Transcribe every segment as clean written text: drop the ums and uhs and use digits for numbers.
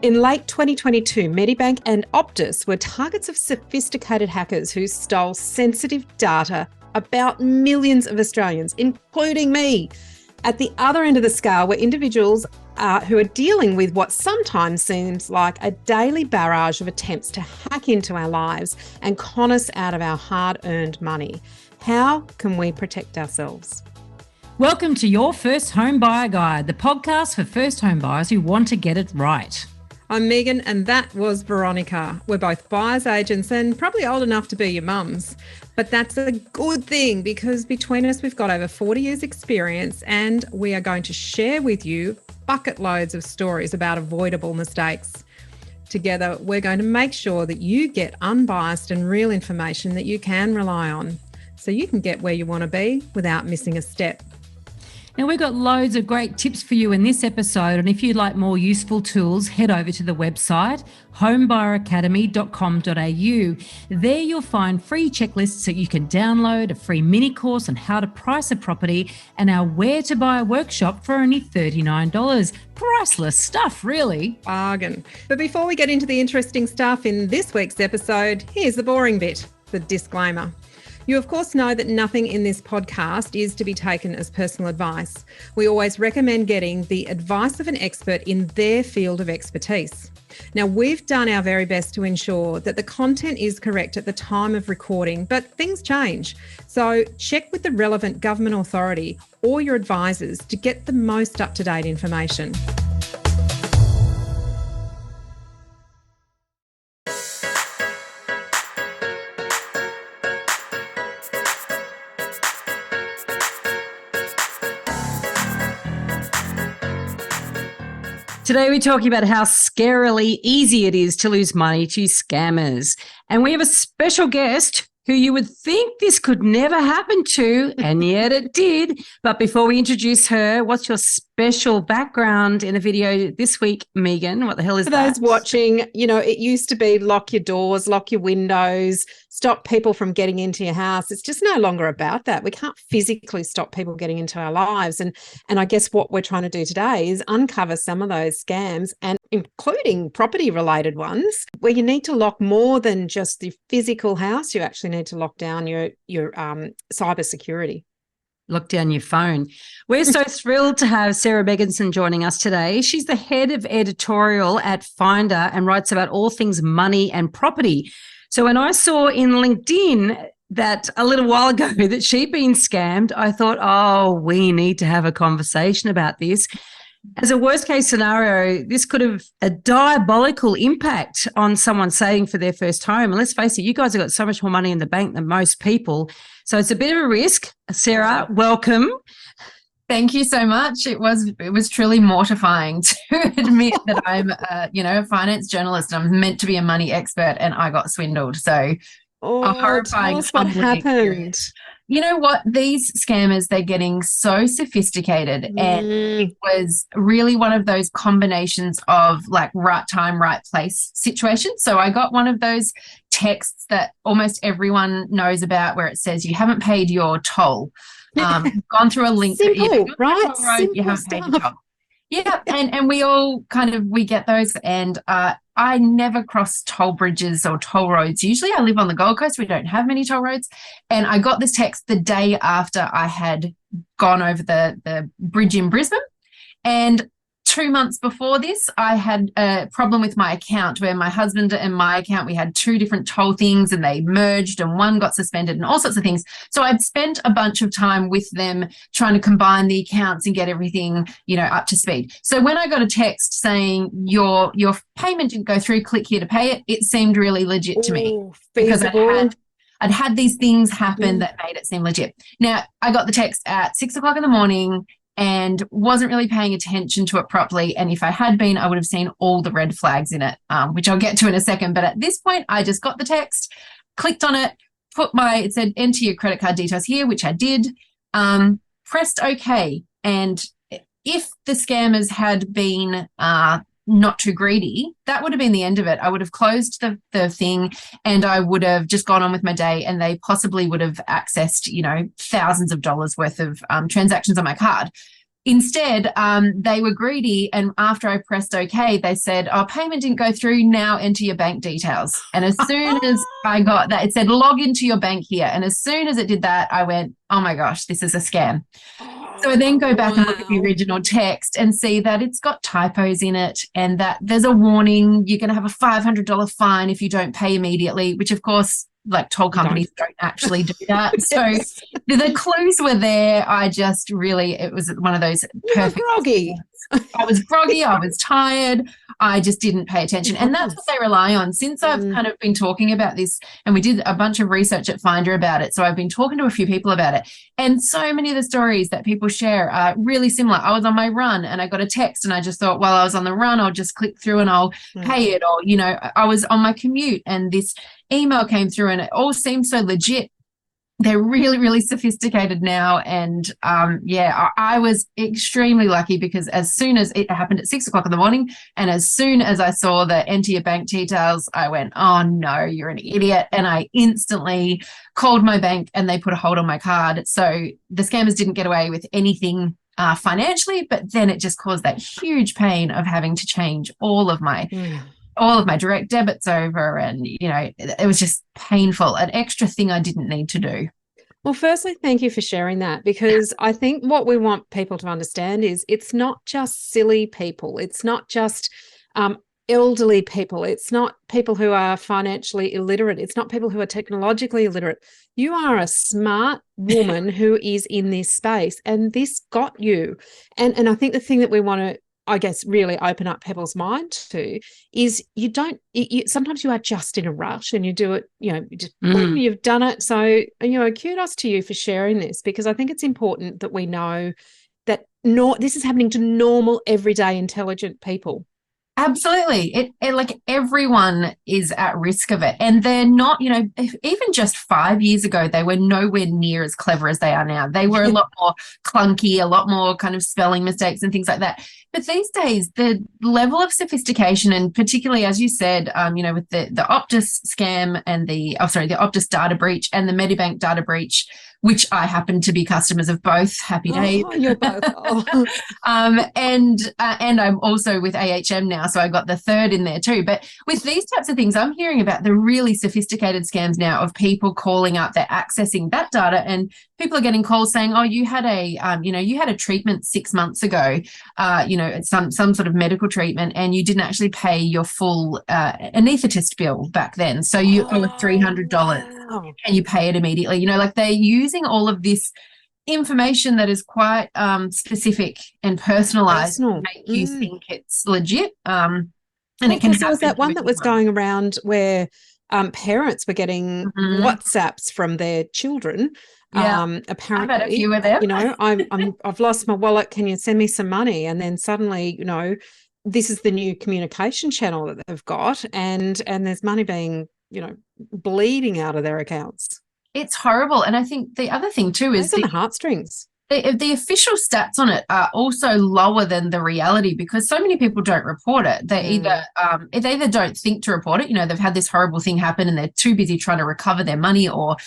In late 2022, Medibank and Optus were targets of sophisticated hackers who stole sensitive data about millions of Australians, including me. At the other end of the scale were individuals who are dealing with what sometimes seems like a daily barrage of attempts to hack into our lives and con us out of our hard-earned money. How can we protect ourselves? Welcome to Your First Home Buyer Guide, the podcast for first home buyers who want to get it right. I'm Megan and that was Veronica. We're both buyer's agents and probably old enough to be your mums. But that's a good thing because between us we've got over 40 years experience and we are going to share with you bucket loads of stories about avoidable mistakes. Together we're going to make sure that you get unbiased and real information that you can rely on so you can get where you want to be without missing a step. Now, we've got loads of great tips for you in this episode, and if you'd like more useful tools, head over to the website homebuyeracademy.com.au. There you'll find free checklists that you can download, a free mini course on how to price a property, and our Where to Buy workshop for only $39. Priceless stuff, really. Bargain. But before we get into the interesting stuff in this week's episode, here's the boring bit, the disclaimer. You, of course, know that nothing in this podcast is to be taken as personal advice. We always recommend getting the advice of an expert in their field of expertise. Now, we've done our very best to ensure that the content is correct at the time of recording, but things change. So check with the relevant government authority or your advisors to get the most up-to-date information. Today we're talking about how scarily easy it is to lose money to scammers. And we have a special guest who you would think this could never happen to, and yet it did. But before we introduce her, what's your special background in the video this week, Megan? What the hell is that? For those watching, it used to be lock your doors, lock your windows, stop people from getting into your house. It's just no longer about that. We can't physically stop people getting into our lives. And I guess what we're trying to do today is uncover some of those scams, and including property-related ones, where you need to lock more than just the physical house. You actually need to lock down your cyber security. Lock down your phone. We're so thrilled to have Sarah Megginson joining us today. She's the head of editorial at Finder and writes about all things money and property. So when I saw in LinkedIn that a little while ago that she'd been scammed, I thought, we need to have a conversation about this. As a worst case scenario, this could have a diabolical impact on someone saving for their first home. And let's face it, you guys have got so much more money in the bank than most people. So it's a bit of a risk. Sarah, welcome. Thank you so much. It was truly mortifying to admit that I'm a finance journalist and I'm meant to be a money expert and I got swindled. So a horrifying. Tell us what happened. You know what? These scammers, they're getting so sophisticated and it was really one of those combinations of like right time, right place situations. So I got one of those texts that almost everyone knows about where it says you haven't paid your toll. Gone through a link. Simple, right? Simple you haven't paid your toll. Yeah, and we all we get those, and I never cross toll bridges or toll roads. Usually I live on the Gold Coast. We don't have many toll roads. And I got this text the day after I had gone over the bridge in Brisbane. And 2 months before this, I had a problem with my account where my husband and my account, we had two different toll things and they merged and one got suspended and all sorts of things. So I'd spent a bunch of time with them trying to combine the accounts and get everything, up to speed. So when I got a text saying your payment didn't go through, click here to pay it, it seemed really legit to me because I'd had these things happen that made it seem legit. Now, I got the text at 6 o'clock in the morning and wasn't really paying attention to it properly. And if I had been, I would have seen all the red flags in it, which I'll get to in a second. But at this point, I just got the text, clicked on it, it said, enter your credit card details here, which I did, pressed OK. And if the scammers had been not too greedy, that would have been the end of it. I would have closed the thing and I would have just gone on with my day, and they possibly would have accessed, thousands of dollars worth of transactions on my card. Instead, they were greedy, and after I pressed OK, they said, "Oh, payment didn't go through. Now enter your bank details." And as soon as I got that, it said, "Log into your bank here." And as soon as it did that, I went, "Oh my gosh, this is a scam." So I then go back and look at the original text and see that it's got typos in it, and that there's a warning, you're going to have a $500 fine if you don't pay immediately, which of course, like, toll companies don't actually do that. So the clues were there. I just really, it was one of those perfect. You were groggy. I was groggy. I was tired. I just didn't pay attention. And that's what they rely on. Since I've kind of been talking about this, and we did a bunch of research at Finder about it, so I've been talking to a few people about it. And so many of the stories that people share are really similar. I was on my run and I got a text and I just thought, well, I was on the run, I'll just click through and I'll pay it. Or, you know, I was on my commute and this email came through and it all seemed so legit. They're really, really sophisticated now. And I was extremely lucky, because as soon as it happened at 6 o'clock in the morning, and as soon as I saw the enter your bank details, I went, "Oh no, you're an idiot." And I instantly called my bank and they put a hold on my card. So the scammers didn't get away with anything financially, but then it just caused that huge pain of having to change all of my direct debits over, and it was just painful, an extra thing I didn't need to do. Well, firstly, thank you for sharing that, because I think what we want people to understand is it's not just silly people, it's not just elderly people, it's not people who are financially illiterate, it's not people who are technologically illiterate. You are a smart woman who is in this space, and this got you. And I think the thing that we want to, I guess, really open up people's mind to is sometimes you are just in a rush and you do it, you've done it. So, kudos to you for sharing this, because I think it's important that we know that this is happening to normal, everyday, intelligent people. Absolutely. It like, everyone is at risk of it. And they're not, even just 5 years ago, they were nowhere near as clever as they are now. They were a lot more clunky, a lot more kind of spelling mistakes and things like that. But these days, the level of sophistication, and particularly, as you said, with the Optus scam and the Optus data breach and the Medibank data breach, which I happen to be customers of both. Happy days. Oh, you're both. Oh. And I'm also with AHM now, so I got the third in there too. But with these types of things, I'm hearing about the really sophisticated scams now of people calling up, they're accessing that data, and people are getting calls saying, "Oh, you had a treatment 6 months ago, some sort of medical treatment, and you didn't actually pay your full anaesthetist bill back then, so you owe $300, and you pay it immediately." Like, they're using all of this information that is quite specific and personalized to make you think it's legit. And it can happen. There was that one that was going around where parents were getting WhatsApps from their children. Apparently, I've had a few of them. I've lost my wallet. Can you send me some money? And then suddenly, this is the new communication channel that they've got, and there's money being, bleeding out of their accounts. It's horrible. And I think the other thing too is the heartstrings. The official stats on it are also lower than the reality, because so many people don't report it. They either don't think to report it. They've had this horrible thing happen and they're too busy trying to recover their money, or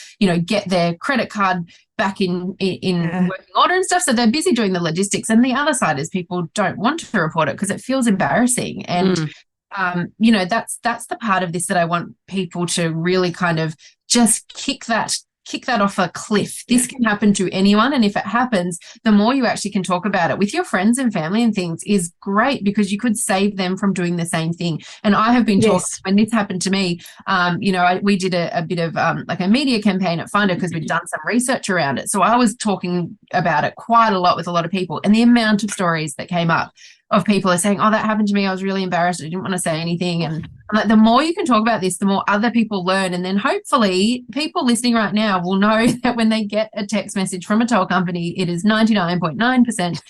get their credit card back in working order and stuff. So they're busy doing the logistics. And the other side is people don't want to report it because it feels embarrassing. And that's the part of this that I want people to really kind of just kick that off a cliff. This can happen to anyone, and if it happens, the more you actually can talk about it with your friends and family and things is great, because you could save them from doing the same thing. And I have been talking, when this happened to me, we did a bit of like a media campaign at Finder, because we'd done some research around it. So I was talking about it quite a lot with a lot of people, and the amount of stories that came up of people are saying, "Oh, that happened to me. I was really embarrassed. I didn't want to say anything." And I'm like, the more you can talk about this, the more other people learn. And then hopefully people listening right now will know that when they get a text message from a toll company, it is 99.9%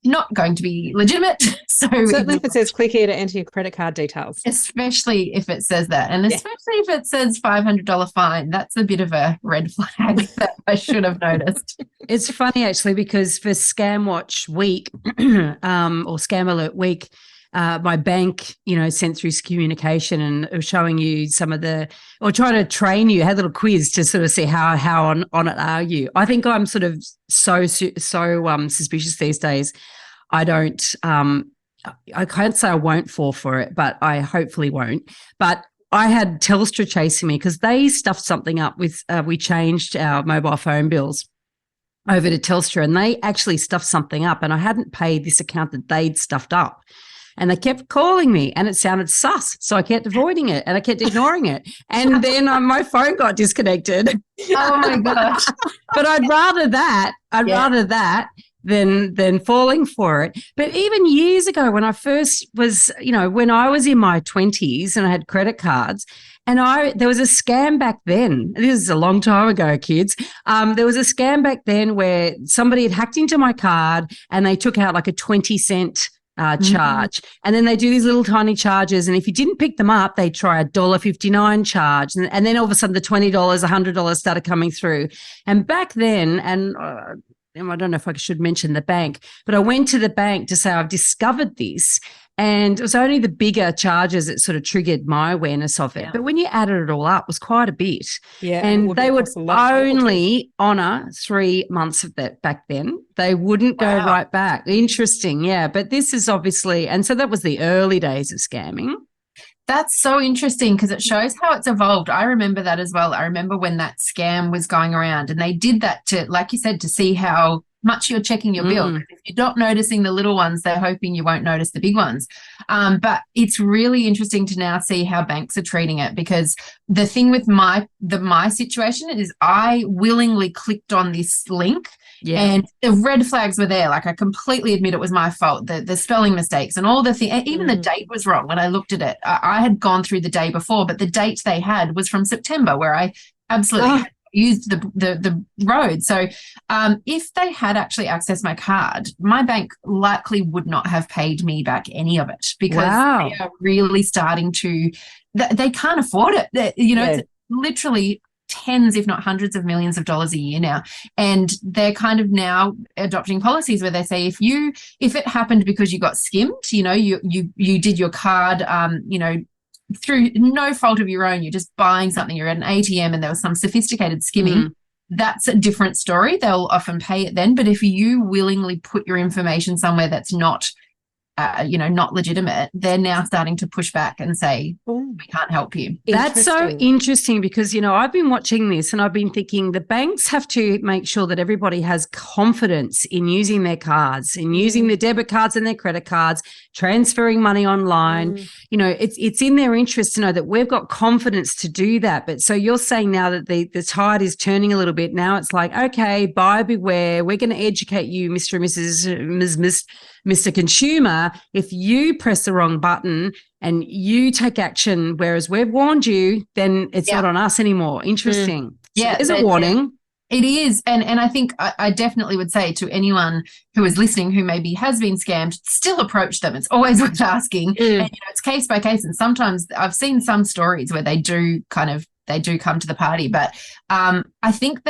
not going to be legitimate. So certainly if it says click here to enter your credit card details. Especially if it says that. And especially if it says $500 fine, that's a bit of a red flag that I should have noticed. It's funny actually, because for Scam Watch Week or Scam Alert Week, my bank, sent through communication and it was showing you some of or trying to train you, had a little quiz to sort of see how on it are you. I think I'm sort of so suspicious these days. I don't, I can't say I won't fall for it, but I hopefully won't. But I had Telstra chasing me because they stuffed something up with, we changed our mobile phone bills over to Telstra, and they actually stuffed something up, and I hadn't paid this account that they'd stuffed up. And they kept calling me and it sounded sus. So I kept avoiding it and I kept ignoring it. And then my phone got disconnected. Oh my gosh. But I'd rather that than falling for it. But even years ago when I first was, when I was in my 20s and I had credit cards, and there was a scam back then. This is a long time ago, kids. There was a scam back then where somebody had hacked into my card and they took out like a 20-cent charge. And then they do these little tiny charges. And if you didn't pick them up, they try $1.59 charge. And then all of a sudden the $20, $100 started coming through. And back then, and I don't know if I should mention the bank, but I went to the bank to say I've discovered this. And it was only the bigger charges that sort of triggered my awareness of it. Yeah. But when you added it all up, it was quite a bit. Yeah, and they would only honour 3 months of that back then. They wouldn't go right back. Interesting, yeah. But this is obviously, and so that was the early days of scamming. That's so interesting because it shows how it's evolved. I remember that as well. I remember when that scam was going around and they did that to, like you said, to see how much you're checking your bill. If you're not noticing the little ones, they're hoping you won't notice the big ones. But it's really interesting to now see how banks are treating it, because the thing with my situation is I willingly clicked on this link. Yeah. And the red flags were there. Like, I completely admit it was my fault. The spelling mistakes and all the things, even the date was wrong when I looked at it. I had gone through the day before, but the date they had was from September, where I absolutely used the road. So if they had actually accessed my card, my bank likely would not have paid me back any of it, because they are really starting to, they can't afford it. It's literally tens, if not hundreds of millions of dollars a year now. And they're kind of now adopting policies where they say if it happened because you got skimmed, you did your card, through no fault of your own, you're just buying something, you're at an ATM and there was some sophisticated skimming, that's a different story. They'll often pay it then. But if you willingly put your information somewhere that's not legitimate, they're now starting to push back and say, we can't help you. That's so interesting because, I've been watching this and I've been thinking the banks have to make sure that everybody has confidence in using their cards, in using the debit cards and their credit cards, transferring money online. It's in their interest to know that we've got confidence to do that. But so you're saying now that the tide is turning a little bit. Now it's like, okay, buyer beware. We're going to educate you, Mr. and Mr. Consumer. If you press the wrong button and you take action, whereas we've warned you, then it's not on us anymore. Interesting. So there's a warning. It is. And I think I definitely would say to anyone who is listening who maybe has been scammed, still approach them. It's always worth asking. And, it's case by case. And sometimes I've seen some stories where they do come to the party. But I think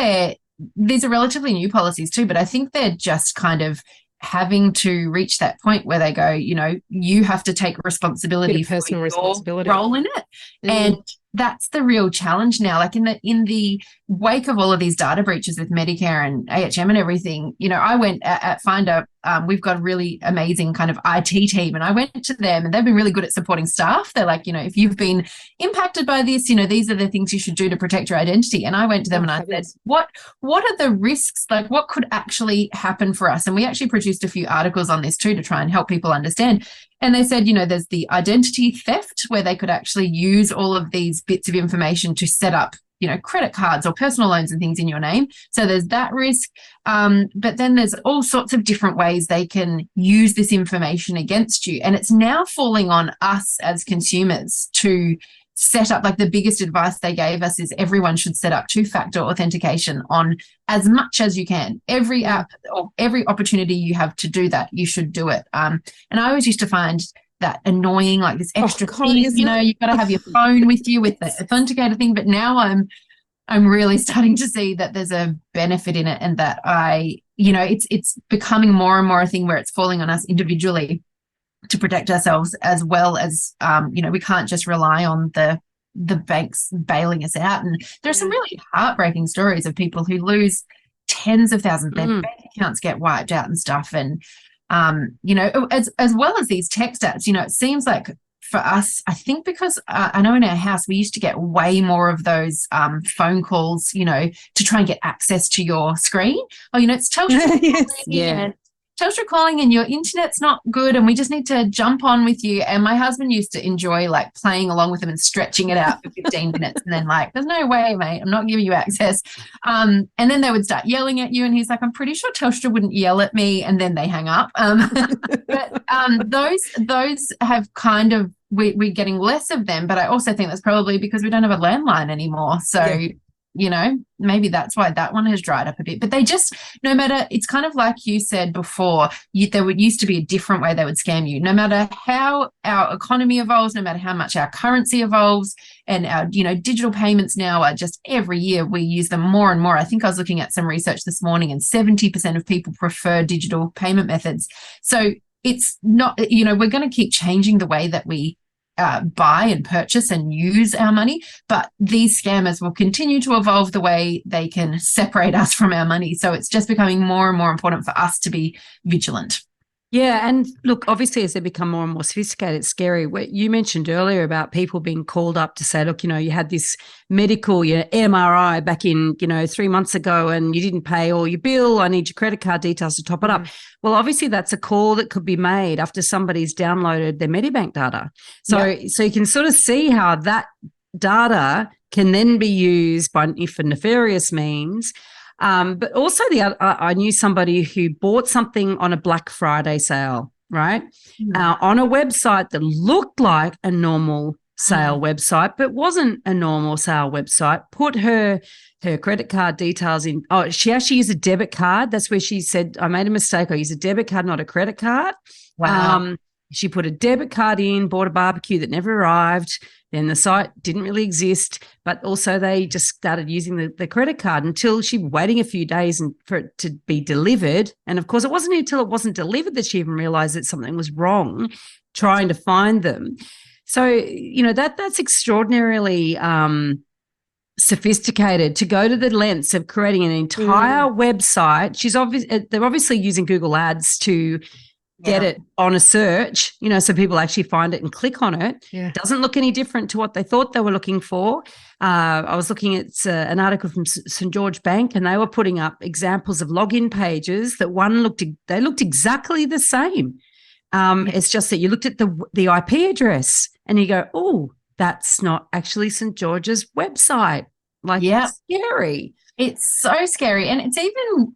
these are relatively new policies too, but I think they're just kind of having to reach that point where they go, you have to take responsibility for personal responsibility role in it. And that's the real challenge now. Like in the wake of all of these data breaches with Medicare and AHM and everything, I went at Finder. We've got a really amazing kind of IT team, and I went to them and they've been really good at supporting staff. They're like, if you've been impacted by this, these are the things you should do to protect your identity. And I went to them and I said, what are the risks? Like, what could actually happen for us? And we actually produced a few articles on this too to try and help people understand. And they said, there's the identity theft where they could actually use all of these bits of information to set up, credit cards or personal loans and things in your name. So there's that risk. But then there's all sorts of different ways they can use this information against you. And it's now falling on us as consumers to set up, like the biggest advice they gave us is everyone should set up two-factor authentication on as much as you can. Every app or every opportunity you have to do that, you should do it. And I always used to find that annoying, like this extra thing, you've got to have your phone with you with the authenticator thing. But now I'm really starting to see that there's a benefit in it, and that it's becoming more and more a thing where it's falling on us individually to protect ourselves, as well as we can't just rely on the banks bailing us out. And there are some really heartbreaking stories of people who lose tens of thousands, their bank accounts get wiped out and stuff. And as well as these text ads. It seems like for us, I think because I know in our house we used to get way more of those phone calls, to try and get access to your screen. Oh, it's Telstra. Yes, yeah. Telstra calling and your internet's not good and we just need to jump on with you. And my husband used to enjoy like playing along with them and stretching it out for 15 minutes and then like, there's no way, mate, I'm not giving you access. And then they would start yelling at you and he's like, I'm pretty sure Telstra wouldn't yell at me, and then they hang up. But those have kind of, we're getting less of them, but I also think that's probably because we don't have a landline anymore. So maybe that's why that one has dried up a bit. But they just, no matter, it's kind of like you said before, there used to be a different way they would scam you. No matter how our economy evolves, no matter how much our currency evolves, and our, digital payments now are just every year we use them more and more. I think I was looking at some research this morning and 70% of people prefer digital payment methods. So it's not, we're going to keep changing the way that we buy and purchase and use our money, but these scammers will continue to evolve the way they can separate us from our money. So it's just becoming more and more important for us to be vigilant. Yeah, and look, obviously as they become more and more sophisticated, it's scary. What you mentioned earlier about people being called up to say, look, you had this medical, MRI back in, 3 months ago and you didn't pay all your bill. I need your credit card details to top it up. Well, obviously that's a call that could be made after somebody's downloaded their Medibank data. So you can sort of see how that data can then be used for nefarious means. But also I knew somebody who bought something on a Black Friday sale, right? On a website that looked like a normal sale website, but wasn't a normal sale website, put her credit card details in. Oh, she actually used a debit card. That's where she said, I made a mistake. I used a debit card, not a credit card. Wow. She put a debit card in, bought a barbecue that never arrived. Then the site didn't really exist, but also they just started using the credit card until she was waiting a few days for it to be delivered. And, of course, it wasn't until it wasn't delivered that she even realised that something was wrong trying to find them. So, that's extraordinarily sophisticated to go to the lengths of creating an entire website. They're obviously using Google Ads to get it on a search, so people actually find it and click on it. Yeah. Doesn't look any different to what they thought they were looking for. I was looking at an article from St. George Bank, and they were putting up examples of login pages that they looked exactly the same. It's just that you looked at the IP address and you go, oh, that's not actually St. George's website. It's scary. It's so scary. And it's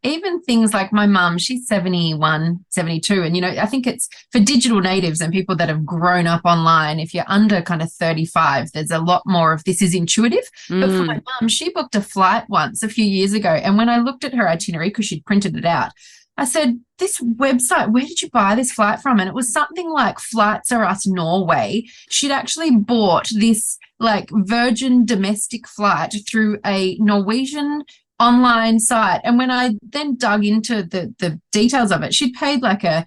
even things like my mum, she's 71, 72. And, I think it's for digital natives and people that have grown up online, if you're under kind of 35, there's a lot more of this is intuitive. But for my mum, she booked a flight once a few years ago. And when I looked at her itinerary, because she'd printed it out, I said, this website, where did you buy this flight from? And it was something like Flights Are Us Norway. She'd actually bought this like Virgin domestic flight through a Norwegian online site. And when I then dug into the details of it, she'd paid like a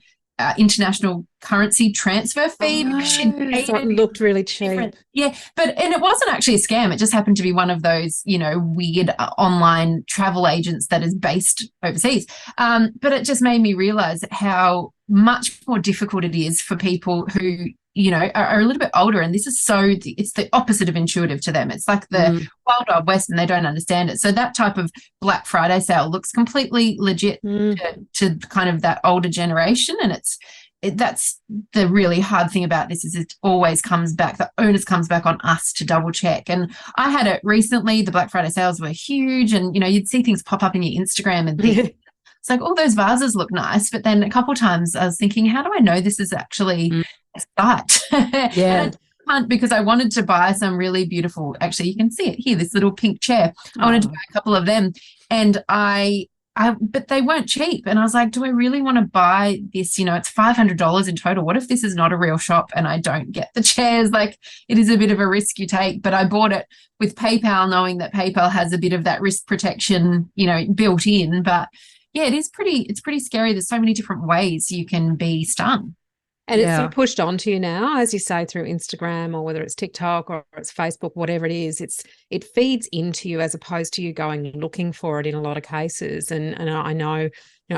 international currency transfer fee. So it looked really cheap. Yeah, and it wasn't actually a scam. It just happened to be one of those, weird online travel agents that is based overseas. But it just made me realize how much more difficult it is for people who, are a little bit older. And this is it's the opposite of intuitive to them. It's like the Wild Wild West and they don't understand it. So that type of Black Friday sale looks completely legit to kind of that older generation. And that's the really hard thing about this is it always comes back. The onus comes back on us to double check. And I had it recently. The Black Friday sales were huge, and you'd see things pop up in your Instagram and things. It's like, oh, those vases look nice. But then a couple of times I was thinking, how do I know this is actually a site? Yeah. Because I wanted to buy some really beautiful, actually you can see it here, this little pink chair. I wanted to buy a couple of them, and but they weren't cheap. And I was like, do I really want to buy this? It's $500 in total. What if this is not a real shop and I don't get the chairs? Like, it is a bit of a risk you take. But I bought it with PayPal, knowing that PayPal has a bit of that risk protection, built in. But yeah, it's pretty scary. There's so many different ways you can be stung. And it's sort of pushed onto you now, as you say, through Instagram, or whether it's TikTok or it's Facebook, whatever it is, it feeds into you as opposed to you going looking for it in a lot of cases. And I know,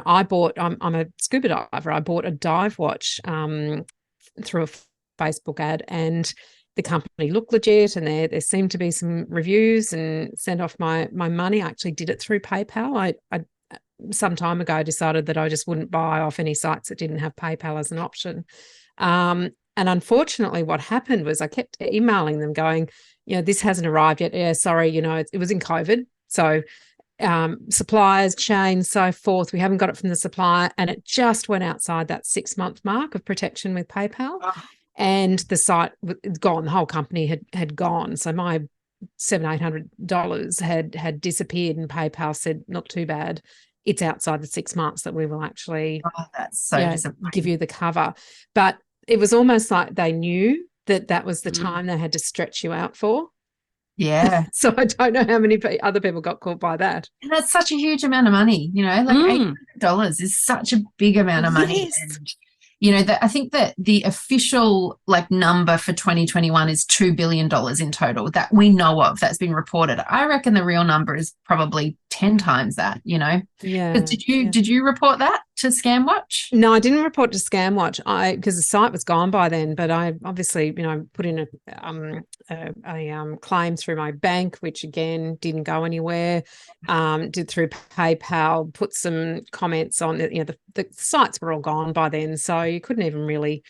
I'm a scuba diver. I bought a dive watch through a Facebook ad, and the company looked legit, and there seemed to be some reviews, and sent off my money. I actually did it through PayPal. I some time ago decided that I just wouldn't buy off any sites that didn't have PayPal as an option. And unfortunately, what happened was I kept emailing them going, this hasn't arrived yet. Yeah, sorry, it was in COVID. So suppliers, chains, so forth. We haven't got it from the supplier. And it just went outside that 6-month mark of protection with PayPal. Oh. And the site was gone. The whole company had gone. So my $700-800 had disappeared, and PayPal said, not too bad. It's outside the 6 months that we will actually give you the cover. But it was almost like they knew that was the time they had to stretch you out for. Yeah. So I don't know how many other people got caught by that. And that's such a huge amount of money, like $800 is such a big amount of money. Yes. And I think that the official number for 2021 is $2 billion in total that we know of, that's been reported. I reckon the real number is probably 10 times that, Yeah. Did you report that to ScamWatch? No, I didn't report to ScamWatch because the site was gone by then, but I obviously, put in a claim through my bank, which again didn't go anywhere. Did through PayPal, put some comments on it. The sites were all gone by then, so you couldn't even really.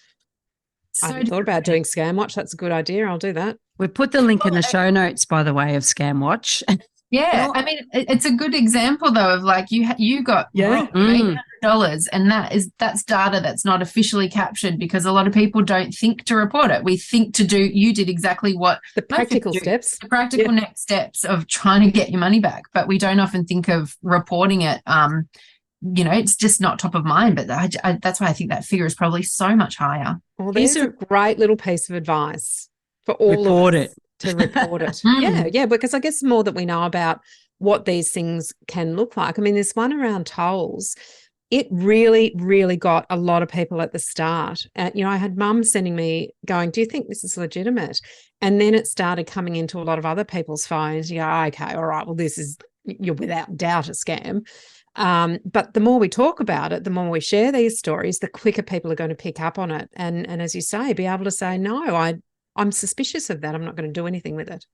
I hadn't thought about doing ScamWatch. That's a good idea. I'll do that. We put the link in the show notes, by the way, of ScamWatch. Yeah, I mean, it's a good example though of you got $800, and that's data that's not officially captured because a lot of people don't think to report it. We think you did exactly what the practical steps, the practical next steps of trying to get your money back, but we don't often think of reporting it. It's just not top of mind, but that's why I think that figure is probably so much higher. Well, there's a great little piece of advice for all of us. To report it. Yeah, because I guess the more that we know about what these things can look like. I mean, this one around tolls, it really, really got a lot of people at the start. I had mum sending me going, do you think this is legitimate? And then it started coming into a lot of other people's phones. You go, okay, all right, well, you're without doubt a scam. But the more we talk about it, the more we share these stories, the quicker people are going to pick up on it. And as you say, be able to say, no, I'm suspicious of that. I'm not going to do anything with it.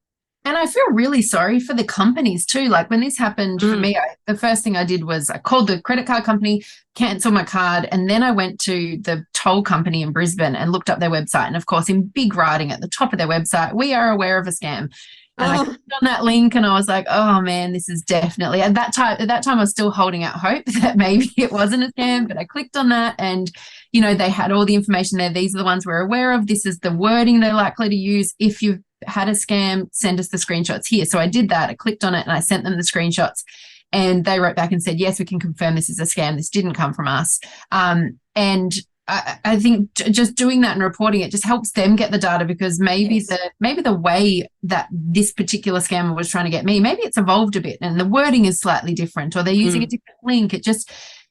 And I feel really sorry for the companies too. Like when this happened for me, the first thing I did was I called the credit card company, canceled my card, and then I went to the toll company in Brisbane and looked up their website. And of course, in big writing at the top of their website, we are aware of a scam. And I clicked on that link and I was like, oh man, this is definitely, at that time I was still holding out hope that maybe it wasn't a scam, but I clicked on that and, they had all the information there. These are the ones we're aware of. This is the wording they're likely to use. If you've had a scam, send us the screenshots here. So I did that. I clicked on it and I sent them the screenshots, and they wrote back and said, yes, we can confirm this is a scam. This didn't come from us. And I think just doing that and reporting it just helps them get the data, because maybe the way that this particular scammer was trying to get me, maybe it's evolved a bit and the wording is slightly different, or they're using a different link.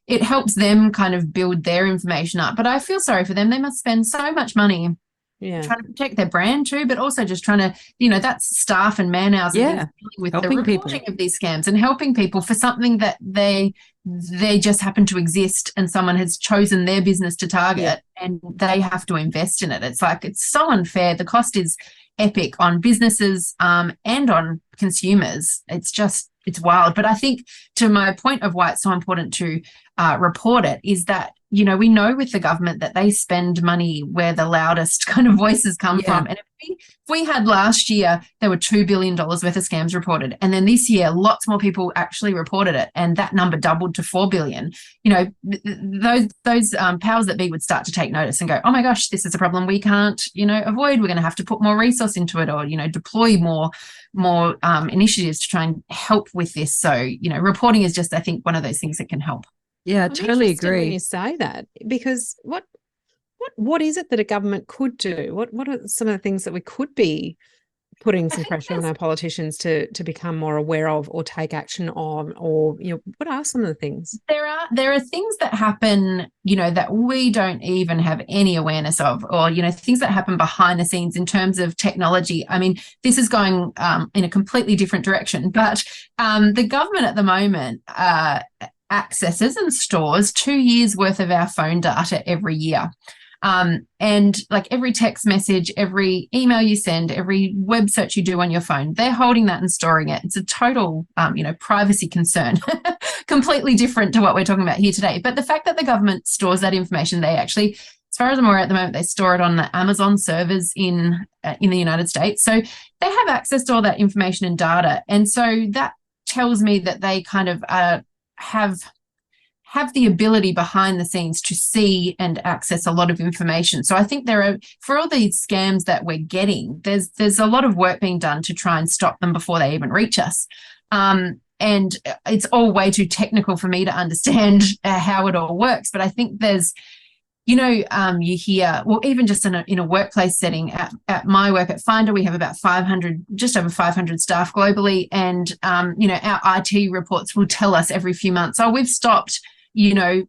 It helps them kind of build their information up. But I feel sorry for them. They must spend so much money trying to protect their brand too, but also just trying to, that's staff and man hours with helping the reporting people of these scams and helping people for something that they just happen to exist and someone has chosen their business to target and they have to invest in it. It's so unfair. The cost is epic on businesses and on consumers. It's wild. But I think, to my point of why it's so important to report it, is that, we know with the government that they spend money where the loudest kind of voices come from. And if we had last year, there were $2 billion worth of scams reported. And then this year, lots more people actually reported it. And that number doubled to 4 billion. Those powers that be would start to take notice and go, oh my gosh, this is a problem we can't, avoid. We're going to have to put more resource into it, or, deploy more initiatives to try and help with this. So, reporting is just, I think, one of those things that can help. Yeah, I totally agree. When you say that, because what is it that a government could do? What are some of the things that we could be putting some pressure on our politicians to become more aware of or take action on, or, you know, what are some of the things? There are things that happen, you know, that we don't even have any awareness of, or, you know, things that happen behind the scenes in terms of technology. I mean, this is going in a completely different direction, but the government at the moment accesses and stores 2 years worth of our phone data every year. And like every text message, every email you send, every web search you do on your phone, they're holding that and storing it. It's a total, you know, privacy concern, completely different to what we're talking about here today. But the fact that the government stores that information, they actually, as far as I'm aware at the moment, they store it on the Amazon servers in the United States. So they have access to all that information and data. And so that tells me that they kind of have the ability behind the scenes to see and access a lot of information. So I think there are, for all these scams that we're getting, there's a lot of work being done to try and stop them before they even reach us. And it's all way too technical for me to understand how it all works. But I think there's, you know, you hear, well, even just in a workplace setting, at my work at Finder, we have about 500, just over 500 staff globally. And, you know, our IT reports will tell us every few months, oh, we've stopped, you know,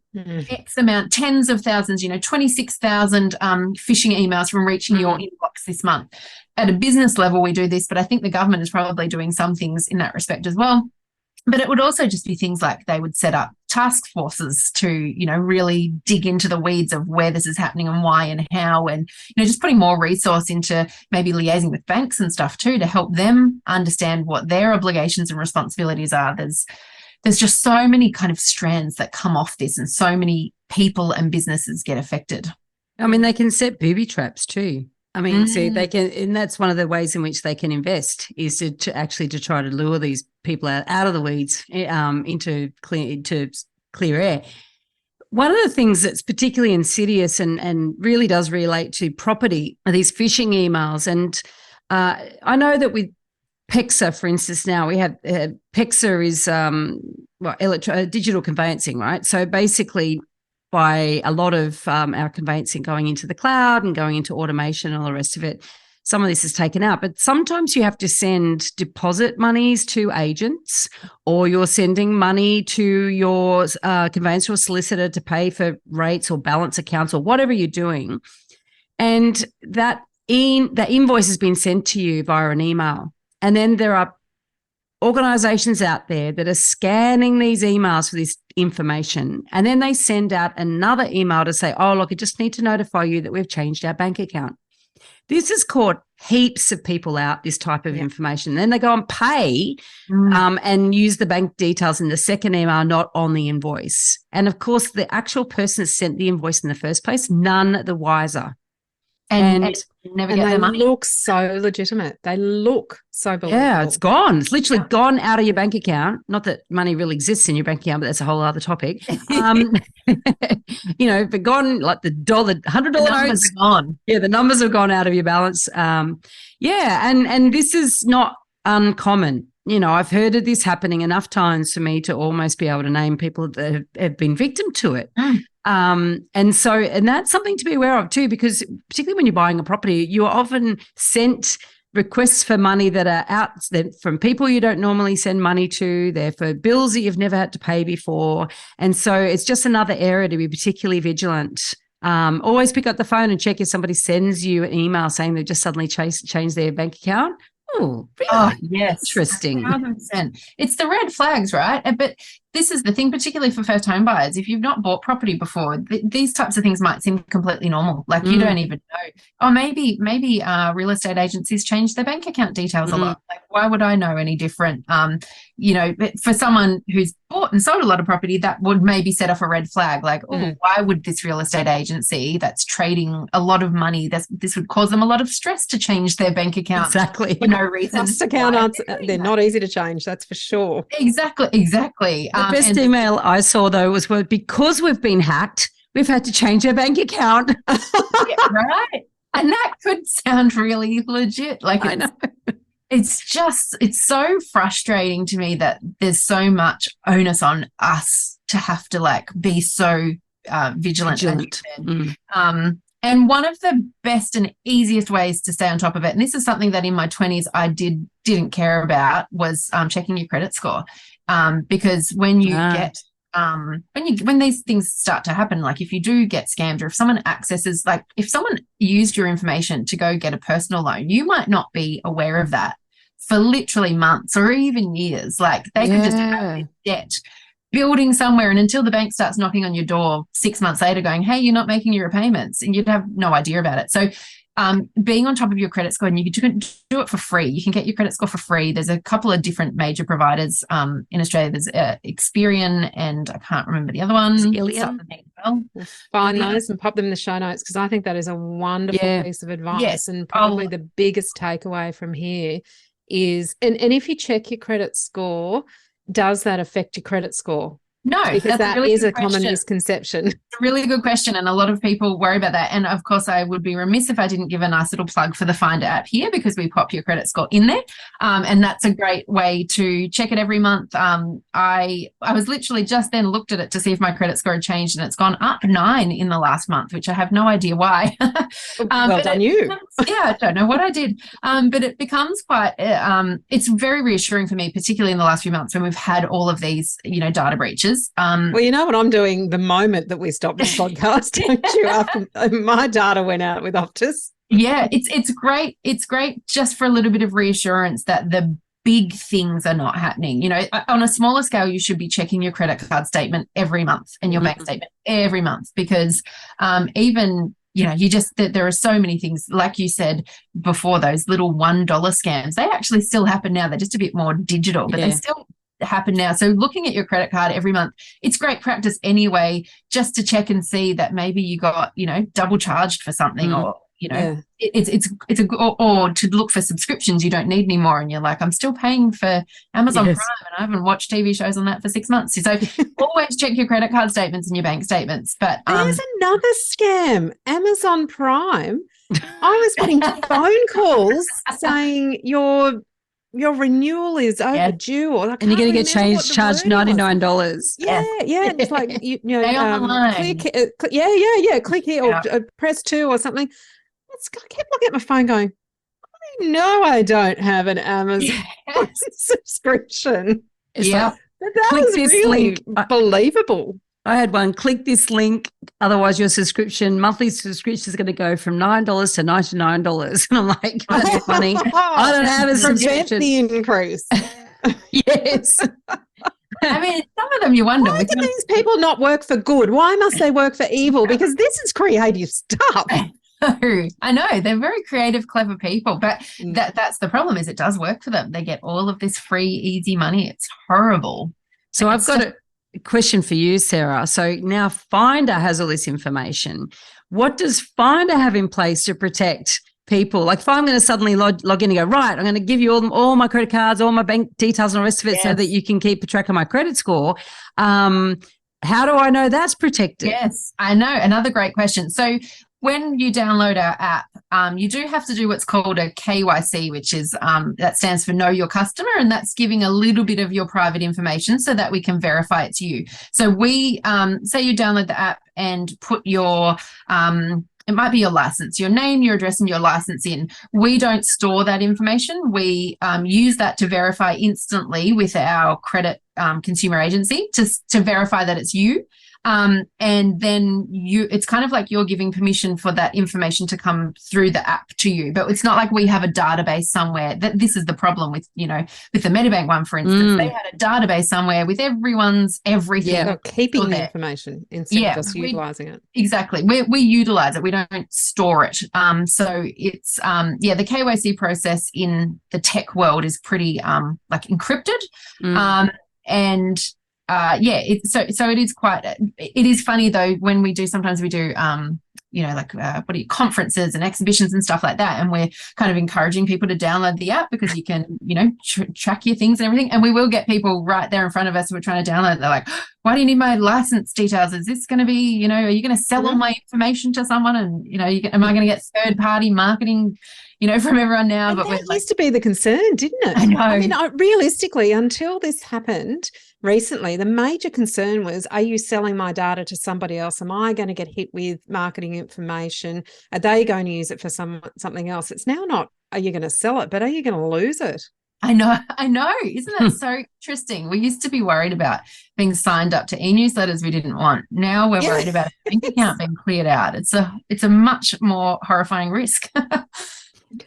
X amount, tens of thousands, you know, 26,000 phishing emails from reaching your inbox this month. At a business level, we do this, but I think the government is probably doing some things in that respect as well. But it would also just be things like they would set up task forces to, you know, really dig into the weeds of where this is happening and why and how, and, you know, just putting more resource into maybe liaising with banks and stuff too to help them understand what their obligations and responsibilities are. There's just so many kind of strands that come off this, and so many people and businesses get affected. I mean, they can set booby traps too. I mean, see, they can, and that's one of the ways in which they can invest, is to try to lure these people out of the weeds into clear air. One of the things that's particularly insidious and really does relate to property are these phishing emails. And I know that with PEXA, for instance, now we have PEXA is digital conveyancing, right? So basically, by a lot of our conveyancing going into the cloud and going into automation and all the rest of it, some of this is taken out. But sometimes you have to send deposit monies to agents, or you're sending money to your conveyancer or solicitor to pay for rates or balance accounts or whatever you're doing. And that invoice has been sent to you via an email. And then there are organizations out there that are scanning these emails for this information. And then they send out another email to say, oh, look, I just need to notify you that we've changed our bank account. This has caught heaps of people out, this type of information. Then they go and pay and use the bank details in the second email, not on the invoice. And, of course, the actual person that sent the invoice in the first place, none the wiser. And never get their money. They look so legitimate. They look so believable. Yeah, it's gone. It's literally gone out of your bank account. Not that money really exists in your bank account, but that's a whole other topic. You know, but gone, like the $100 notes. Are gone. Yeah, the numbers have gone out of your balance. Yeah, and this is not uncommon. You know, I've heard of this happening enough times for me to almost be able to name people that have been victim to it. And that's something to be aware of too, because particularly when you're buying a property, you are often sent requests for money that are out from people you don't normally send money to. They're for bills that you've never had to pay before. And so it's just another area to be particularly vigilant. Always pick up the phone and check if somebody sends you an email saying they've just suddenly changed their bank account. Oh, really? Oh, yes. Interesting. 100%. It's the red flags, right? But this is the thing, particularly for first home buyers. If you've not bought property before, these types of things might seem completely normal. Like you don't even know. Or maybe real estate agencies change their bank account details a lot. Like, why would I know any different? You know, for someone who's bought and sold a lot of property, that would maybe set off a red flag. Like, why would this real estate agency that's trading a lot of money, this would cause them a lot of stress to change their bank account. Exactly. For no reason. Trust accounts, they're not easy to change, that's for sure. Exactly. The best email I saw, though, was because we've been hacked, we've had to change our bank account. Yeah, right. And that could sound really legit. Like, I know. It's so frustrating to me that there's so much onus on us to have to like be so vigilant. And one of the best and easiest ways to stay on top of it, and this is something that in my 20s I didn't care about, was checking your credit score. Because when you get when these things start to happen, like if you do get scammed, or if someone accesses, like if someone used your information to go get a personal loan, you might not be aware of that for literally months or even years. Like they could just have this debt building somewhere, and until the bank starts knocking on your door 6 months later going, hey, you're not making your repayments, and you'd have no idea about it. So being on top of your credit score, and you can do it for free. You can get your credit score for free. There's a couple of different major providers in Australia. There's Experian, and I can't remember the other one. We'll find those and pop them in the show notes, because I think that is a wonderful piece of advice, and probably the biggest takeaway from here is, and if you check your credit score, does that affect your credit score? No, because that really is a common misconception. It's a really good question, and a lot of people worry about that. And of course, I would be remiss if I didn't give a nice little plug for the Finder app here, because we pop your credit score in there, and that's a great way to check it every month. I was literally just then looked at it to see if my credit score had changed, and it's gone up 9 in the last month, which I have no idea why. Well done you. I don't know what I did, but it becomes quite. It's very reassuring for me, particularly in the last few months when we've had all of these, data breaches. Well, you know what I'm doing the moment that we stopped this podcast, don't you? After my data went out with Optus. Yeah, it's great. It's great just for a little bit of reassurance that the big things are not happening. On a smaller scale, you should be checking your credit card statement every month and your bank statement every month, because even there are so many things, like you said before, those little $1 scams, they actually still happen now. They're just a bit more digital, but they still happen now. So looking at your credit card every month, it's great practice anyway, just to check and see that maybe you got, double charged for something, or it's or to look for subscriptions you don't need anymore, and you're like, I'm still paying for Amazon Prime and I haven't watched TV shows on that for 6 months. So always check your credit card statements and your bank statements. But there's another scam, Amazon Prime. I was getting phone calls saying your renewal is overdue, or and you're going to get charged $99. Yeah. It's like click here or press 2 or something. I kept looking at my phone going, I know I don't have an Amazon subscription. That was really link. Believable. I had one, click this link, otherwise your monthly subscription is going to go from $9 to $99. And I'm like, that's funny. I don't have a subscription. The increase. Yes. I mean, some of them you wonder. Why do these people not work for good? Why must they work for evil? Because this is creative stuff. I know. They're very creative, clever people. But that's the problem, is it does work for them. They get all of this free, easy money. It's horrible. So I've got a question for you, Sarah. So now Finder has all this information. What does Finder have in place to protect people? Like if I'm going to suddenly log in and go, right, I'm going to give you all my credit cards, all my bank details and the rest of it, so that you can keep a track of my credit score. How do I know that's protected? Yes, I know. Another great question. So when you download our app, you do have to do what's called a KYC, which is that stands for Know Your Customer, and that's giving a little bit of your private information so that we can verify it's you. So we say you download the app and put your it might be your license, your name, your address, and your license in. We don't store that information. We use that to verify instantly with our credit consumer agency to verify that it's you. And then it's kind of like you're giving permission for that information to come through the app to you. But it's not like we have a database somewhere. That this is the problem with, with the Medibank one, for instance. They had a database somewhere with everything. Yeah, they're keeping the information instead of just utilising it. Exactly. We utilise it. We don't store it. So it's, the KYC process in the tech world is pretty encrypted. So it is it is funny though, when sometimes we do conferences and exhibitions and stuff like that, and we're kind of encouraging people to download the app because you can track your things and everything, and we will get people right there in front of us who are trying to download it. They're like, why do you need my license details? Is this going to be, are you going to sell all my information to someone, and am I going to get third party marketing from everyone now? But that used to be the concern, didn't it? I know. I mean, realistically, until this happened, recently, the major concern was, are you selling my data to somebody else? Am I going to get hit with marketing information? Are they going to use it for something else? It's now not, are you going to sell it, but are you going to lose it? I know. Isn't that so interesting? We used to be worried about being signed up to e-newsletters we didn't want. Now we're worried about a bank account being cleared out. It's a much more horrifying risk. There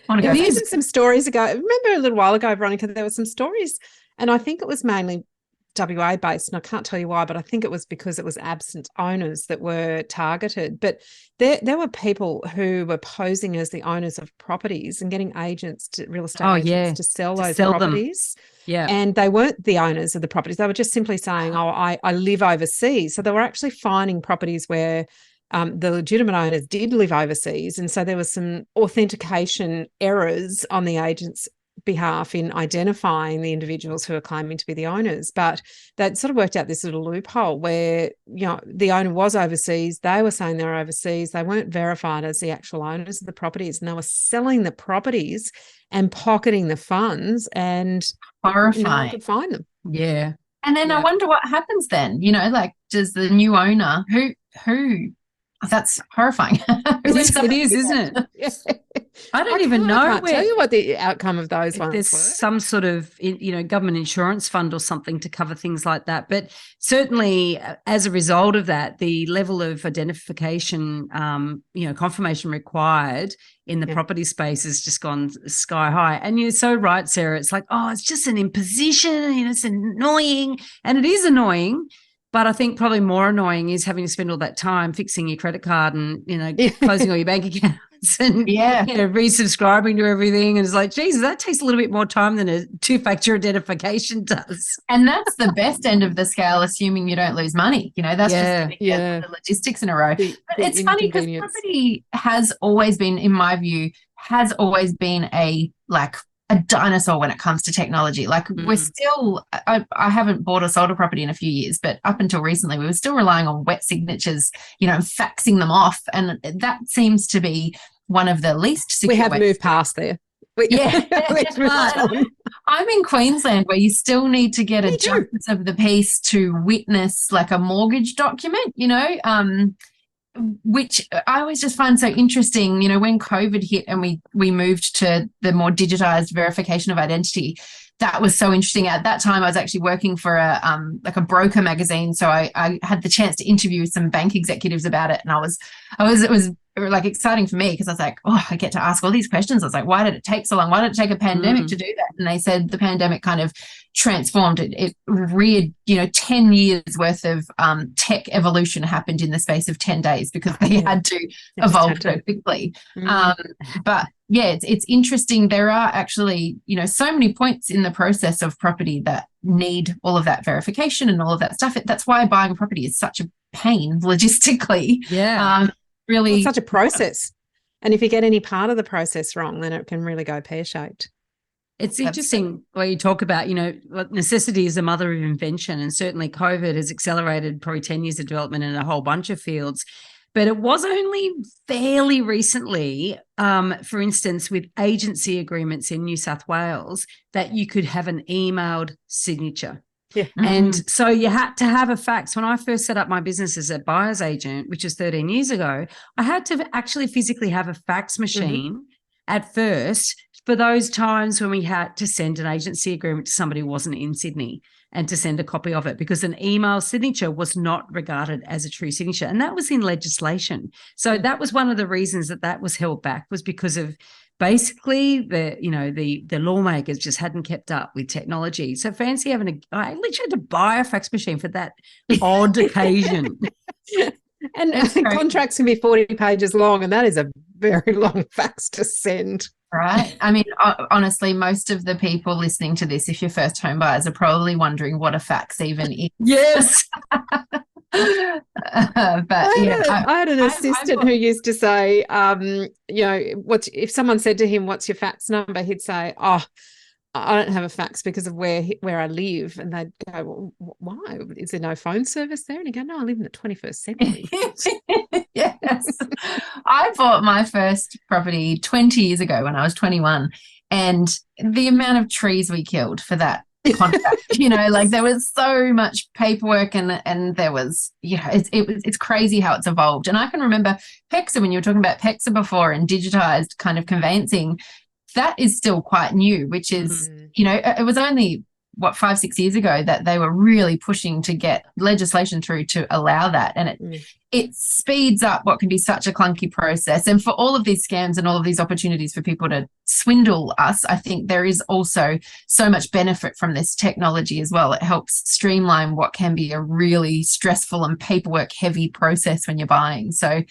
was some stories ago. Remember a little while ago, Veronica, there were some stories, and I think it was mainly WA based, and I can't tell you why, but I think it was because it was absent owners that were targeted. But there were people who were posing as the owners of properties and getting agents, real estate agents, to sell those properties. Them. Yeah. And they weren't the owners of the properties. They were just simply saying, oh, I live overseas. So they were actually finding properties where the legitimate owners did live overseas. And so there was some authentication errors on the agents' behalf in identifying the individuals who are claiming to be the owners. But that sort of worked out this little loophole where, the owner was overseas. They were saying they were overseas. They weren't verified as the actual owners of the properties, and they were selling the properties and pocketing the funds, and horrifying. No one could find them. Yeah. And then I wonder what happens then, does the new owner who that's horrifying. It is, isn't it? I don't even know. I can't tell you what the outcome of those ones there's were. Some sort of, government insurance fund or something to cover things like that. But certainly as a result of that, the level of identification, confirmation required in the property space has just gone sky high. And you're so right, Sarah. It's like, it's just an imposition, it's annoying. And it is annoying. But I think probably more annoying is having to spend all that time fixing your credit card and, closing all your bank accounts and resubscribing to everything. And it's like, Jesus, that takes a little bit more time than a two-factor identification does. And that's the best end of the scale, assuming you don't lose money. That's just the logistics in a row. But it's funny because property has always been, in my view, a dinosaur when it comes to technology. We're still, I haven't bought or sold a property in a few years, but up until recently, we were still relying on wet signatures, faxing them off. And that seems to be one of the least secure. We have moved past there. I'm in Queensland where you still need to get a justice of the peace to witness a mortgage document, which I always just find so interesting, when COVID hit and we moved to the more digitized verification of identity. That was so interesting. At that time, I was actually working for a broker magazine, so I had the chance to interview some bank executives about it, and it was exciting for me because I was like, I get to ask all these questions. I was like, why did it take so long? Why did it take a pandemic to do that? And they said the pandemic kind of transformed it. It reared, 10 years worth of tech evolution happened in the space of 10 days because they had to evolve so quickly. But yeah, it's interesting. There are actually, so many points in the process of property that need all of that verification and all of that stuff. That's why buying property is such a pain logistically. Yeah. Really, it's such a process. And if you get any part of the process wrong, then it can really go pear-shaped. It's interesting where you talk about, necessity is the mother of invention, and certainly COVID has accelerated probably 10 years of development in a whole bunch of fields. But it was only fairly recently, for instance, with agency agreements in New South Wales, that you could have an emailed signature. Yeah. And so you had to have a fax. When I first set up my business as a buyer's agent, which was 13 years ago, I had to actually physically have a fax machine at first for those times when we had to send an agency agreement to somebody who wasn't in Sydney and to send a copy of it, because an email signature was not regarded as a true signature. And that was in legislation. So that was one of the reasons that was held back, was because of basically the lawmakers just hadn't kept up with technology. So fancy having I literally had to buy a fax machine for that odd occasion. And contracts can be 40 pages long, and that is a very long fax to send. Right. I mean, honestly, most of the people listening to this, if you're first home buyers, are probably wondering what a fax even is. Yes. But I had an assistant who used to say, if someone said to him, "What's your fax number?" he'd say, "Oh, I don't have a fax because of where I live." And they'd go, "Well, why? Is there no phone service there?" And he'd go, "No, I live in the 21st century." Yes. I bought my first property 20 years ago when I was 21, and the amount of trees we killed for that contract. Like there was so much paperwork and there was, it's crazy how it's evolved. And I can remember PEXA, when you were talking about PEXA before and digitized kind of conveyancing, that is still quite new, which is, it was only 5-6 years ago that they were really pushing to get legislation through to allow that. And it speeds up what can be such a clunky process. And for all of these scams and all of these opportunities for people to swindle us, I think there is also so much benefit from this technology as well. It helps streamline what can be a really stressful and paperwork heavy process when you're buying. So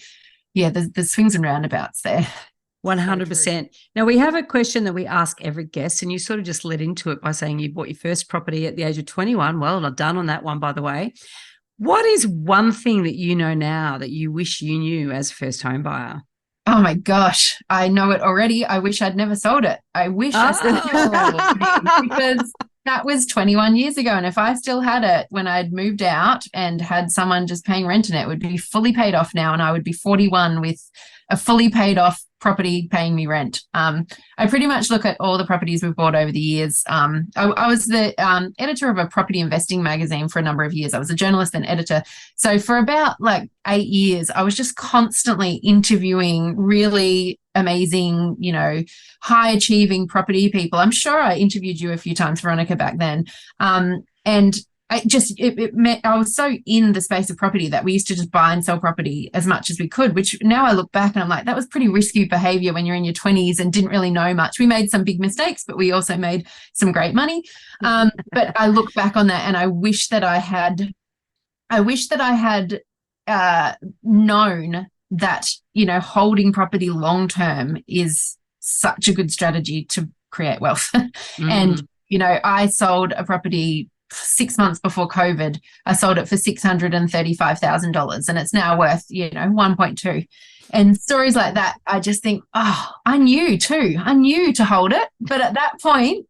yeah, there's swings and roundabouts there. 100%. Now, we have a question that we ask every guest, and you sort of just led into it by saying you bought your first property at the age of 21. Well done on that one, by the way. What is one thing that you know now that you wish you knew as a first home buyer? Oh my gosh, I know it already. I wish I'd never sold it. I wish I still had it because that was 21 years ago. And if I still had it when I'd moved out and had someone just paying rent in it, would be fully paid off now. And I would be 41 with a fully paid off property paying me rent. I pretty much look at all the properties we've bought over the years. I was the editor of a property investing magazine for a number of years. I was a journalist and editor. So for about 8 years, I was just constantly interviewing really amazing, high achieving property people. I'm sure I interviewed you a few times, Veronica, back then. And it meant I was so in the space of property that we used to just buy and sell property as much as we could, which now I look back and I'm like, that was pretty risky behavior when you're in your 20s and didn't really know much. We made some big mistakes, but we also made some great money. But I look back on that and I wish that I had known that, holding property long term is such a good strategy to create wealth. And, I sold a property 6 months before COVID. I sold it for $635,000 and it's now worth, 1.2. And stories like that, I just think, I knew to hold it. But at that point,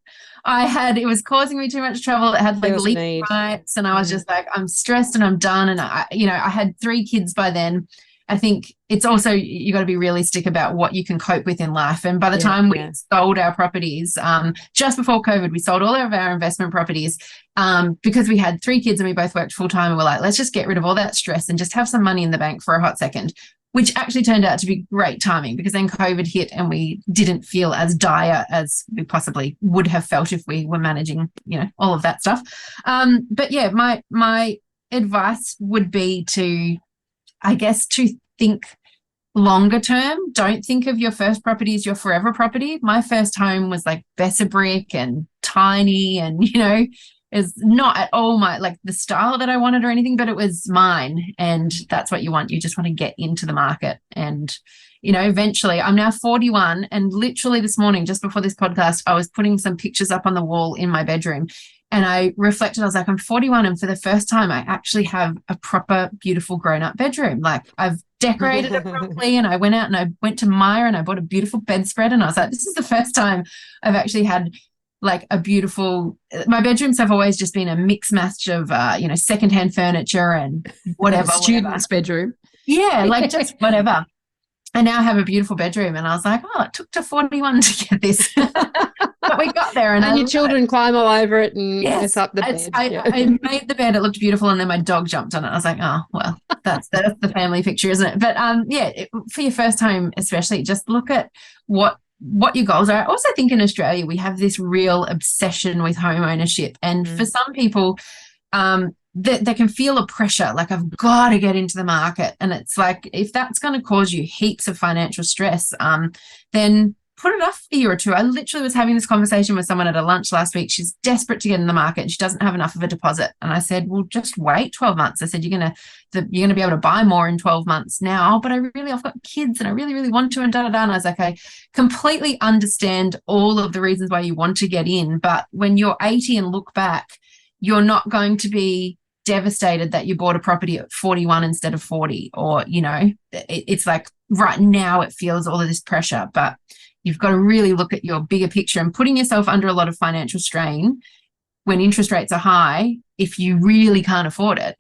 it was causing me too much trouble. It had legal rights and I was just like, I'm stressed and I'm done. And I had 3 kids by then. I think it's also, you got to be realistic about what you can cope with in life. And by the time we sold our properties, just before COVID, we sold all of our investment properties because we had 3 kids and we both worked full time. And we're like, let's just get rid of all that stress and just have some money in the bank for a hot second, which actually turned out to be great timing because then COVID hit and we didn't feel as dire as we possibly would have felt if we were managing, all of that stuff. But yeah, my advice would be to think longer term. Don't think of your first property as your forever property. My first home was Besser brick and tiny and, is not at all the style that I wanted or anything, but it was mine. And that's what you want. You just want to get into the market. And, eventually I'm now 41 and literally this morning, just before this podcast, I was putting some pictures up on the wall in my bedroom. And I reflected, I was like, I'm 41 and for the first time I actually have a proper, beautiful grown-up bedroom. I've decorated it properly and I went out and I went to Myer and I bought a beautiful bedspread and I was like, this is the first time I've actually had a beautiful, my bedrooms have always just been a mix match of, secondhand furniture and whatever. Student's bedroom. Yeah, just whatever. I now have a beautiful bedroom and I was like, it took to 41 to get this. But we got there. And your children climb all over it and mess up the bed. I made the bed. It looked beautiful. And then my dog jumped on it. I was like, oh, well, that's the family picture, isn't it? But for your first home, especially, just look at what your goals are. I also think in Australia, we have this real obsession with home ownership. And for some people, they can feel a pressure, I've got to get into the market. And it's if that's going to cause you heaps of financial stress, then put it off a year or two. I literally was having this conversation with someone at a lunch last week. She's desperate to get in the market and she doesn't have enough of a deposit. And I said, well, just wait 12 months. I said, you're going to be able to buy more in 12 months now, but I've got kids and I really, really want to and da-da-da. And I was like, I completely understand all of the reasons why you want to get in. But when you're 80 and look back, you're not going to be devastated that you bought a property at 41 instead of 40, or it's right now it feels all of this pressure, but you've got to really look at your bigger picture. And putting yourself under a lot of financial strain when interest rates are high, if you really can't afford it,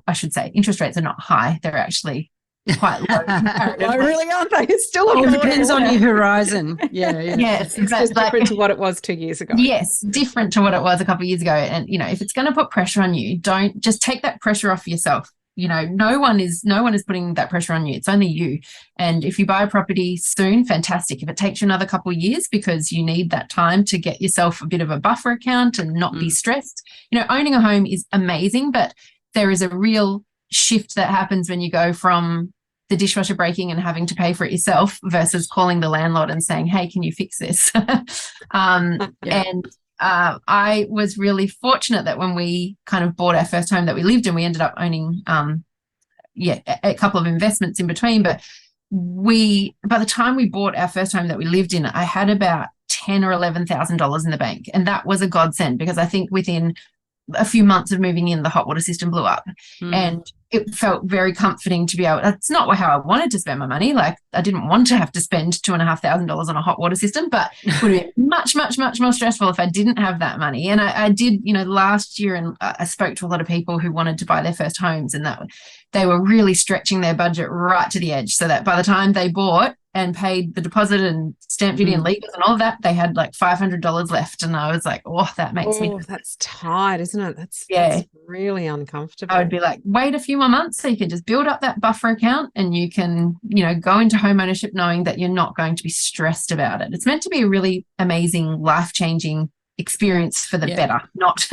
I should say interest rates are not high, they're actually quite low. I really aren't they? It's still All affordable. depends on your horizon. Yeah. Yes, It's just different to what it was 2 years ago. Yes, different to what it was a couple of years ago. And, if it's going to put pressure on you, don't just take that pressure off yourself. No one is putting that pressure on you. It's only you. And if you buy a property soon, fantastic. If it takes you another couple of years because you need that time to get yourself a bit of a buffer account and not be stressed, owning a home is amazing, but there is a real shift that happens when you go from the dishwasher breaking and having to pay for it yourself versus calling the landlord and saying, hey, can you fix this? And I was really fortunate that when we kind of bought our first home that we lived in, we ended up owning, a couple of investments in between. But by the time we bought our first home that we lived in, I had about $10,000 or $11,000 in the bank. And that was a godsend because I think within a few months of moving in, the hot water system blew up. And it felt very comforting to be able, that's not how I wanted to spend my money. Like I didn't want to have to spend $2,500 on a hot water system, but it would have been much, much, much more stressful if I didn't have that money. And I did, last year, and I spoke to a lot of people who wanted to buy their first homes, and that they were really stretching their budget right to the edge so that by the time they bought and paid the deposit and stamp duty and legals and all of that, they had like $500 left. And I was like, that makes me. That's tight, isn't it? That's really uncomfortable. I would be like, wait a few more months so you can just build up that buffer account and you can, go into home ownership knowing that you're not going to be stressed about it. It's meant to be a really amazing, life-changing experience for the better, not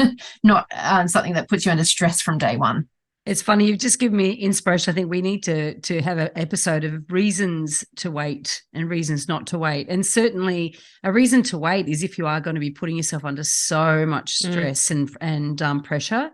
something that puts you under stress from day one. It's funny, you've just given me inspiration. I think we need to have an episode of reasons to wait and reasons not to wait. And certainly a reason to wait is if you are going to be putting yourself under so much stress and pressure.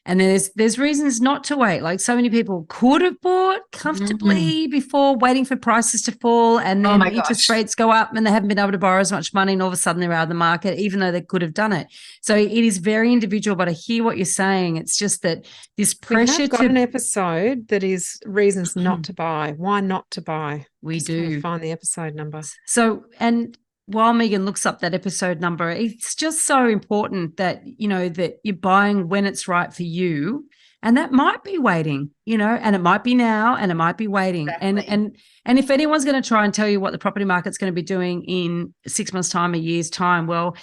And there's reasons not to wait. Like so many people could have bought comfortably before waiting for prices to fall, and then interest rates go up and they haven't been able to borrow as much money, and all of a sudden they're out of the market, even though they could have done it. So it is very individual, but I hear what you're saying. It's just that this pressure We've got an episode that is reasons not to buy. Why not to buy? We Just do. find the episode number. So, and while Megan looks up that episode number, it's just so important that, that you're buying when it's right for you. And that might be waiting, and it might be now and it might be waiting. Exactly. And if anyone's going to try and tell you what the property market's going to be doing in 6 months' time, a year's time, well,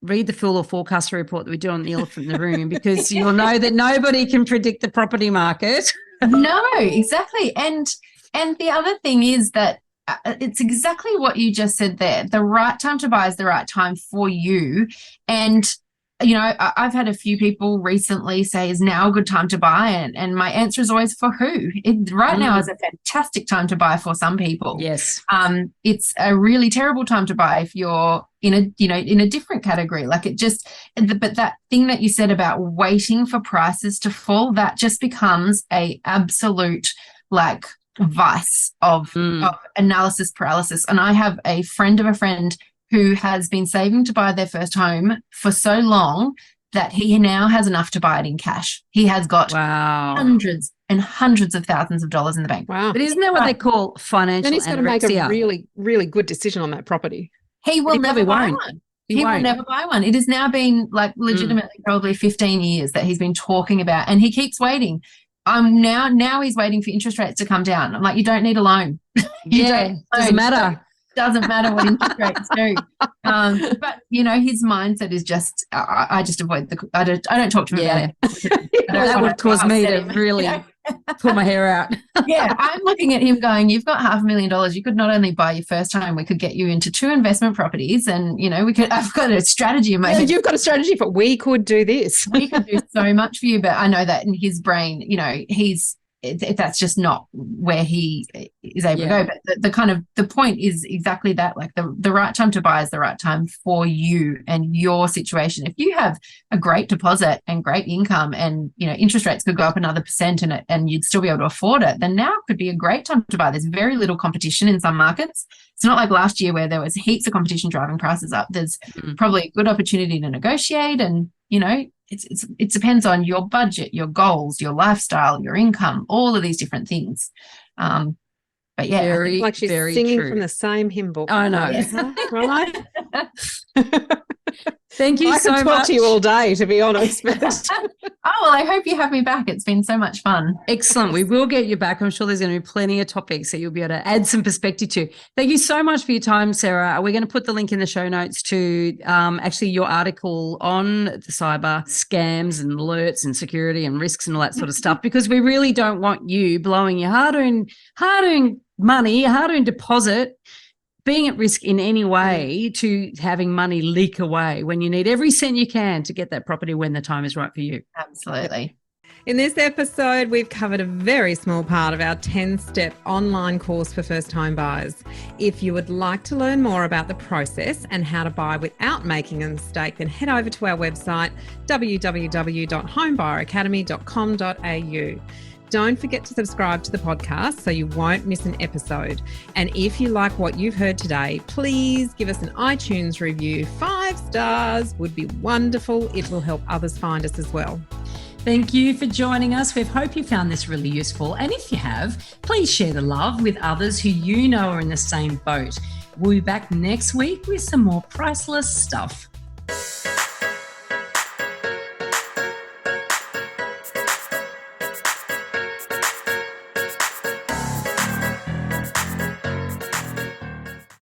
read the full or forecaster report that we do on the elephant in the room, because you'll know that nobody can predict the property market. No, exactly. And the other thing is that it's exactly what you just said there. The right time to buy is the right time for you. And, I've had a few people recently say, is now a good time to buy? And my answer is always for who? Right now is a fantastic time to buy for some people. Yes. It's a really terrible time to buy if you're in a different category. Like but that thing that you said about waiting for prices to fall, that just becomes a absolute vice of analysis paralysis. And I have a friend of a friend who has been saving to buy their first home for so long that he now has enough to buy it in cash. He has got hundreds and hundreds of thousands of dollars in the bank. Wow. But isn't that what they call financial Then he's got to make a really, really good decision on that property. He will never buy one. He will never buy one. It has now been legitimately probably 15 years that he's been talking about, and he keeps waiting. Now he's waiting for interest rates to come down. I'm like, you don't need a loan. Doesn't matter. Doesn't matter what interest rates do. But his mindset is just, I just avoid I don't talk to him about it. That would cause me to really pull my hair out. I'm looking at him going, you've got $500,000. You could not only buy your first home, we could get you into 2 investment properties, and I've got a strategy in my head. You've got a strategy, but we could do this. We could do so much for you, but I know that in his brain, that's just not where he is able to go. But the point is exactly that, like the right time to buy is the right time for you and your situation. If you have a great deposit and great income, and interest rates could go up another % and you'd still be able to afford it, then now could be a great time to buy. There's very little competition in some markets. It's not like last year where there was heaps of competition driving prices up. There's probably a good opportunity to negotiate, and it depends on your budget, your goals, your lifestyle, your income, all of these different things. But yeah, like she's very singing true. from the same hymn book. I know. Right? Thank you so much. I could talk to you all day, to be honest. Well, I hope you have me back. It's been so much fun. Excellent. We will get you back. I'm sure there's going to be plenty of topics that you'll be able to add some perspective to. Thank you so much for your time, Sarah. We're going to put the link in the show notes to actually your article on the cyber scams and alerts and security and risks and all that sort of stuff, because we really don't want you blowing your hard-earned money, hard-earned deposit, being at risk in any way to having money leak away when you need every cent you can to get that property when the time is right for you. Absolutely. In this episode, we've covered a very small part of our 10-step online course for first-time buyers. If you would like to learn more about the process and how to buy without making a mistake, then head over to our website, www.homebuyeracademy.com.au. Don't forget to subscribe to the podcast so you won't miss an episode. And if you like what you've heard today, please give us an iTunes review. 5 stars would be wonderful. It will help others find us as well. Thank you for joining us. We hope you found this really useful. And if you have, please share the love with others who you know are in the same boat. We'll be back next week with some more priceless stuff.